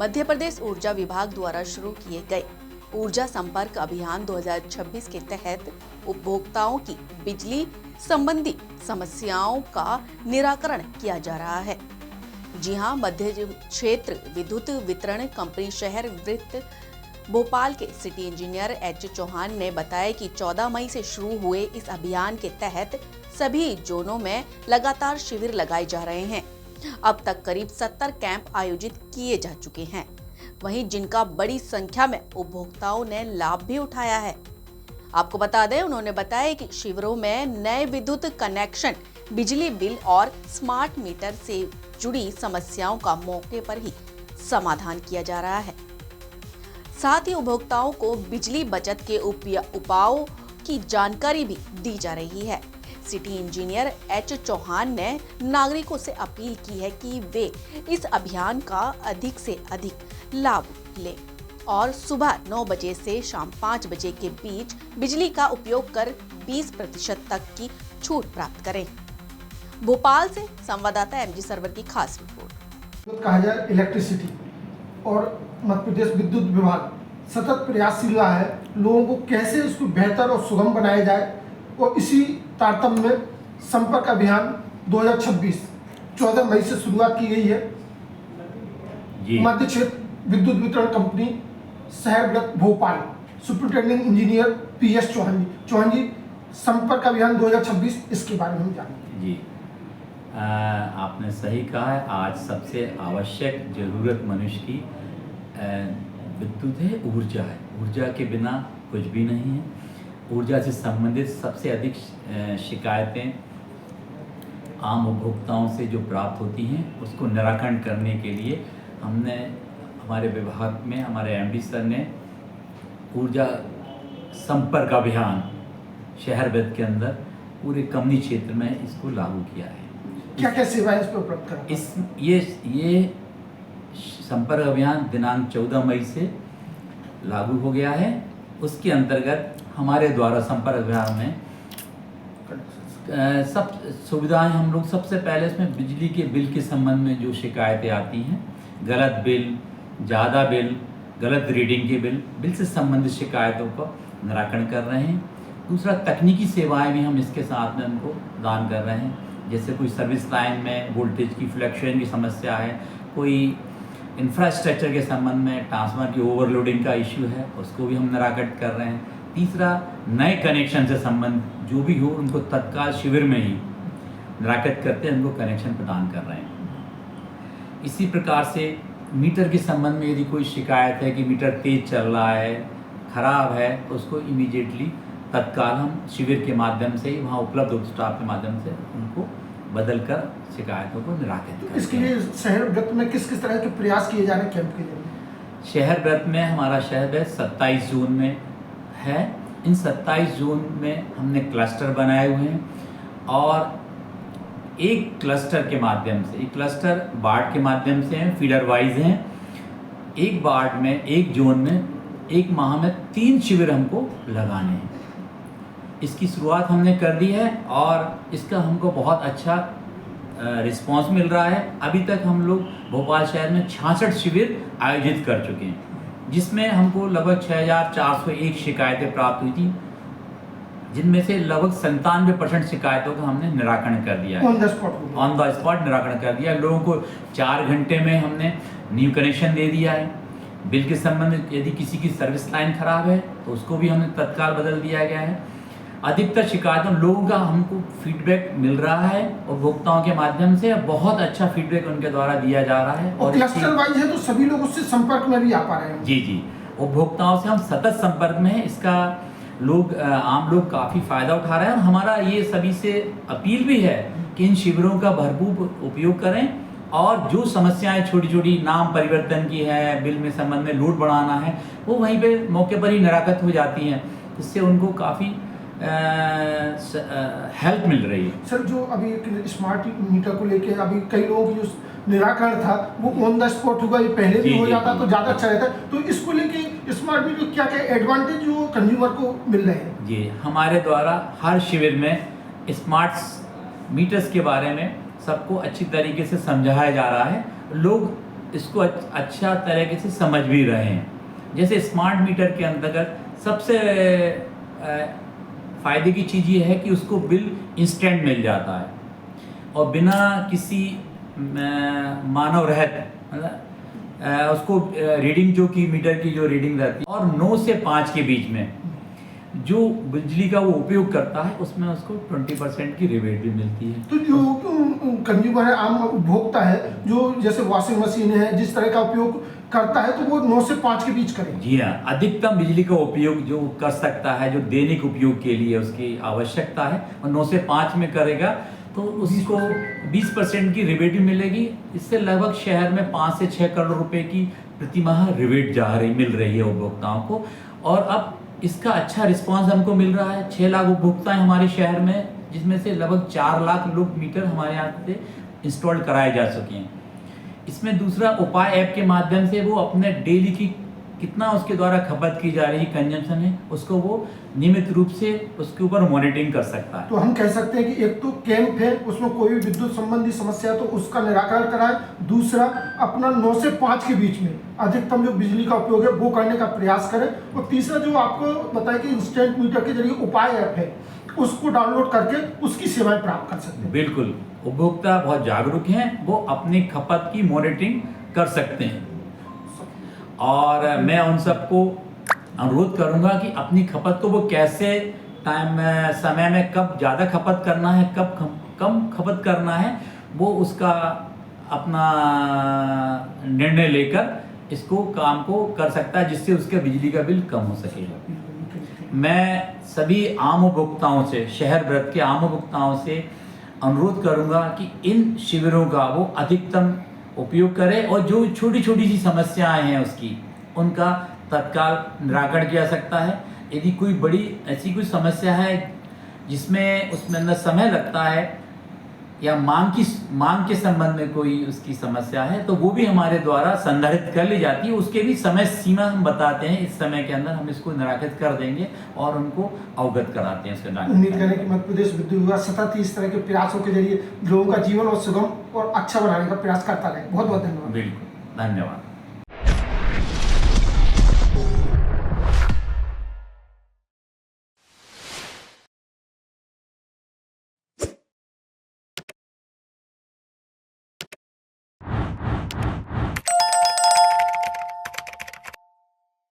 मध्य प्रदेश ऊर्जा विभाग द्वारा शुरू किए गए ऊर्जा संपर्क अभियान 2026 के तहत उपभोक्ताओं की बिजली संबंधी समस्याओं का निराकरण किया जा रहा है। जी हां, मध्य क्षेत्र विद्युत वितरण कंपनी शहर वृत्त भोपाल के सिटी इंजीनियर एच चौहान ने बताया कि 14 मई से शुरू हुए इस अभियान के तहत सभी जोनों में लगातार शिविर लगाए जा रहे हैं। अब तक करीब 70 कैंप आयोजित किए जा चुके हैं, वहीं जिनका बड़ी संख्या में उपभोक्ताओं ने लाभ भी उठाया है। आपको बता दें, उन्होंने बताया कि शिविरों में नए विद्युत कनेक्शन, बिजली बिल और स्मार्ट मीटर से जुड़ी समस्याओं का मौके पर ही समाधान किया जा रहा है। साथ ही उपभोक्ताओं को बिजली बचत के उपायों की जानकारी भी दी जा रही है। सिटी इंजीनियर एच चौहान ने नागरिकों से अपील की है कि वे इस अभियान का अधिक से अधिक लाभ लें और सुबह 9 बजे से शाम 5 बजे के बीच बिजली का उपयोग कर 20% तक की छूट प्राप्त करें। भोपाल से संवाददाता एमजी सर्वर की खास रिपोर्ट। कहा जाए इलेक्ट्रिसिटी और मध्य प्रदेश विद्युत विभाग सतत प्रयासशील रहा है लोगों को कैसे इसको बेहतर और सुगम बनाया जाए, और इसी तारतम्य में संपर्क अभियान 2026 14 मई से शुरुआत की गई है। मध्य क्षेत्र विद्युत वितरण कंपनी शहर वृत्त Bhopal superintending engineer PS Chauhan ji संपर्क अभियान 2026 इसके बारे में हम जानेंगे। जी, आपने सही कहा है। आज सबसे आवश्यक जरूरत मनुष्य की विद्युत है, ऊर्जा है। ऊर्जा के बिना कुछ भी नहीं है। ऊर्जा से संबंधित सबसे अधिक शिकायतें आम उपभोक्ताओं से जो प्राप्त होती हैं उसको निराकरण करने के लिए हमने हमारे विभाग में हमारे एमडी सर ने ऊर्जा संपर्क अभियान शहर वृत्त के अंदर पूरे कंपनी क्षेत्र में इसको लागू किया है। क्या क्या सेवाएं इस पर उपलब्ध करें? ये संपर्क अभियान दिनांक 14 मई से लागू हो गया है। उसके अंतर्गत हमारे द्वारा संपर्क अभियान में सब सुविधाएं हम लोग सबसे पहले इसमें बिजली के बिल के संबंध में जो शिकायतें आती हैं, गलत बिल, ज़्यादा बिल, गलत रीडिंग के बिल से संबंधित शिकायतों का निराकरण कर रहे हैं। दूसरा, तकनीकी सेवाएं भी हम इसके साथ में उनको प्रदान कर रहे हैं। जैसे कोई सर्विस लाइन में वोल्टेज की फ्लक्चुएशन की समस्या है, कोई इंफ्रास्ट्रक्चर के संबंध में ट्रांसफार्मर की ओवरलोडिंग का इश्यू है, उसको भी हम निराकरण कर रहे हैं। तीसरा, नए कनेक्शन से संबंध जो भी हो उनको तत्काल शिविर में ही निराकरण करते हैं, उनको कनेक्शन प्रदान कर रहे हैं। इसी प्रकार से मीटर के संबंध में यदि कोई शिकायत है कि मीटर तेज चल रहा है, ख़राब है, तो उसको इमीडिएटली तत्काल हम शिविर के माध्यम से ही वहाँ उपलब्ध स्टाफ के माध्यम से उनको बदल कर शिकायतों को निराकरण करते हैं। इसके लिए शहर वृत्त में किस किस तरह के प्रयास किए जा रहे हैं कैंप के जरिए? शहर वृत्त में हमारा शहर वृत्त 27 जोन में है। इन 27 जोन में हमने क्लस्टर बनाए हुए हैं और एक क्लस्टर के माध्यम से, एक क्लस्टर वार्ड के माध्यम से हैं, फीडर वाइज हैं। एक वार्ड में, एक जोन में एक माह में 3 शिविर हमको लगाने हैं। इसकी शुरुआत हमने कर दी है और इसका हमको बहुत अच्छा रिस्पांस मिल रहा है। अभी तक हम लोग भोपाल शहर में 66 शिविर आयोजित कर चुके हैं, जिसमें हमको लगभग 6401 शिकायतें प्राप्त हुई थी, जिनमें से लगभग 97% शिकायतों का हमने निराकरण कर दिया है। ऑन द स्पॉट निराकरण कर दिया। लोगों को 4 घंटे में हमने न्यू कनेक्शन दे दिया है। बिल के संबंध में यदि किसी की सर्विस लाइन खराब है तो उसको भी हमने तत्काल बदल दिया गया है। अधिकतर शिकायतों लोगों का हमको फीडबैक मिल रहा है, उपभोक्ताओं के माध्यम से बहुत अच्छा फीडबैक उनके द्वारा दिया जा रहा है। और क्लस्टर वाइज है तो सभी लोग उससे संपर्क में भी आ पा रहे हैं। जी, उपभोक्ताओं से हम सतत संपर्क में हैं। इसका आम लोग काफ़ी फ़ायदा उठा रहे हैं और हमारा ये सभी से अपील भी है कि इन शिविरों का भरपूर उपयोग करें और जो समस्याएं छोटी छोटी नाम परिवर्तन की है, बिल में संबंध में लोड बढ़ाना है, वो वहीं पे मौके पर ही निराकरण हो जाती हैं। इससे उनको काफ़ी हेल्प मिल रही है। सर, जो अभी स्मार्ट मीटर को लेके अभी कई लोगों की जो निराकरण था वो ऑन द स्पॉट होगा, ये पहले भी हो जाता तो ज़्यादा अच्छा रहता। तो इसको लेके स्मार्ट मीटर क्या क्या एडवांटेज जो कंज्यूमर को मिल रहे हैं? जी, हमारे द्वारा हर शिविर में स्मार्ट मीटर्स के बारे में सबको अच्छी तरीके से समझाया जा रहा है। लोग इसको अच्छा तरीके से समझ भी रहे हैं। जैसे स्मार्ट मीटर के अंतर्गत सबसे फ़ायदे की चीज़ ये है कि उसको बिल इंस्टेंट मिल जाता है और बिना किसी मानव रहित, मतलब उसको रीडिंग जो की मीटर की जो रीडिंग रहती है और 9 से 5 के बीच में जो बिजली का वो उपयोग करता है उसमें उसको 20% की रिबेट भी मिलती है। तो जो कंज्यूमर है, आम उपभोक्ता है, जो जैसे वॉशिंग मशीन है, जिस तरह का उपयोग करता है, तो वो 9 से 5 के बीच करे। जी हाँ, अधिकतम बिजली का उपयोग जो कर सकता है, जो दैनिक उपयोग के लिए उसकी आवश्यकता है, और 9 से 5 में करेगा तो उसको 20% की रिबेट भी मिलेगी। इससे लगभग शहर में 5 से 6 करोड़ रुपए की प्रति माह रिबेट मिल रही है उपभोक्ताओं को। और अब इसका अच्छा रिस्पांस हमको मिल रहा है। 6 लाख उपभोक्ता हैं हमारे शहर में, जिसमें से लगभग 4 लाख लोग मीटर हमारे यहाँ से इंस्टॉल कराए जा चुके हैं। इसमें दूसरा उपाय ऐप के माध्यम से वो अपने डेली की कितना उसके द्वारा खपत की जा रही कंजम्पशन है, उसको वो नियमित रूप से उसके ऊपर मॉनिटरिंग कर सकता है। तो हम कह सकते हैं कि एक तो कैंप है, उसमें कोई भी विद्युत संबंधी समस्या तो उसका निराकरण कराए। दूसरा, अपना 9 से 5 के बीच में अधिकतम जो बिजली का उपयोग है वो करने का प्रयास करें। और तीसरा, जो आपको बताया कि इंस्टेंट मीटर के जरिए उपाय ऐप है, उसको डाउनलोड करके उसकी सेवाएं प्राप्त कर सकते हैं। बिल्कुल, उपभोक्ता बहुत जागरूक हैं, वो अपनी खपत की मॉनिटरिंग कर सकते हैं। और मैं उन सबको अनुरोध करूंगा कि अपनी खपत को वो कैसे समय में कब ज़्यादा खपत करना है, कब कम खपत करना है, वो उसका अपना निर्णय लेकर इसको काम को कर सकता है, जिससे उसके बिजली का बिल कम हो सकेगा। मैं सभी आम उपभोक्ताओं से, शहर भर के आम उपभोक्ताओं से अनुरोध करूंगा कि इन शिविरों का वो अधिकतम उपयोग करें और जो छोटी छोटी सी समस्याएं हैं उसकी उनका तत्काल निराकरण किया जा सकता है। यदि कोई बड़ी ऐसी कोई समस्या है जिसमें उसमें अंदर समय लगता है या मांग के संबंध में कोई उसकी समस्या है, तो वो भी हमारे द्वारा संदर्भित कर ली जाती है। उसके भी समय सीमा हम बताते हैं, इस समय के अंदर हम इसको निराकृत कर देंगे और उनको अवगत कराते हैं। उम्मीद करें कि मध्य प्रदेश विद्युत विभाग सतत इस तरह के प्रयासों के जरिए लोगों का जीवन और सुगम और अच्छा बनाने का प्रयास करता रहे। बहुत बहुत धन्यवाद। बिल्कुल, धन्यवाद।